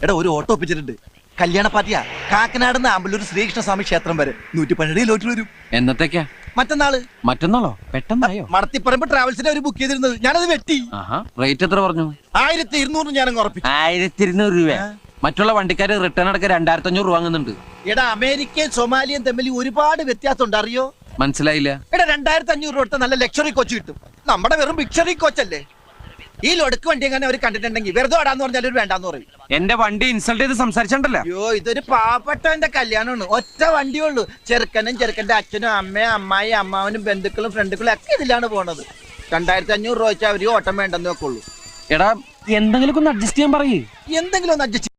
എടാ ഒരു ഓട്ടോ ഒപ്പിച്ചിട്ടുണ്ട്. കല്യാണ പാർട്ടിയാ. കാക്കനാട് നിന്ന് ആമ്പല്ലൂർ ശ്രീകൃഷ്ണസ്വാമി ക്ഷേത്രം വരെ 112 കിലോമീറ്റർ വരും. എന്നത്തേക്കാ? മറ്റന്നാളോ? പെട്ടെന്നായോ? മടത്തിപ്പറമ്പ് ട്രാവൽസിനെ അവർ ബുക്ക് ചെയ്തിരുന്നത്. ഞാനത് വെട്ടി. റേറ്റ് എത്ര പറഞ്ഞു? 1200 ഞാനങ്ങ് ഉറപ്പിച്ചു. 1200 രൂപ. മറ്റുള്ള വണ്ടിക്കാര് റിട്ടേൺ അടക്കം 2500 രൂപ വാങ്ങുന്നുണ്ട്. എടാ അമേരിക്കയും സൊമാലിയും തമ്മിൽ ഒരുപാട് വ്യത്യാസമുണ്ട്, അറിയോ? മനസ്സിലായില്ല. എടാ 2500 രൂപ നല്ല ലക്ഷറി കോച്ച് കിട്ടും. നമ്മുടെ വെറും ബിക്ഷറി കോച്ചല്ലേ. ഈ ലൊടുക്ക് വണ്ടി എങ്ങനെ അവർ കണ്ടിട്ടുണ്ടെങ്കിൽ വെറുതെ ഓടാന്ന് പറഞ്ഞാൽ ഒരു വേണ്ടാന്ന് പറയും. എന്റെ വണ്ടി ഇൻസൾട്ട് ചെയ്ത് സംസാരിച്ചിട്ടുണ്ടല്ലോ. അയ്യോ, ഇതൊരു പാവപ്പെട്ടവന്റെ കല്യാണമാണ്. ഒറ്റ വണ്ടിയുള്ളൂ. ചെറുക്കനും ചെറുക്കന്റെ അച്ഛനും അമ്മയും അമ്മായി അമ്മാവനും ബന്ധുക്കളും ഫ്രണ്ടുക്കളും ഒക്കെ ഇതിലാണ് പോണത്. 2500 രൂപ വെച്ചാൽ അവര് ഓട്ടം വേണ്ടെന്ന് വെക്കുള്ളൂ. എടാ എന്തെങ്കിലും ഒന്ന് അഡ്ജസ്റ്റ് ചെയ്യാൻ പറയേ. എന്തെങ്കിലും ഒന്ന് അഡ്ജസ്റ്റ്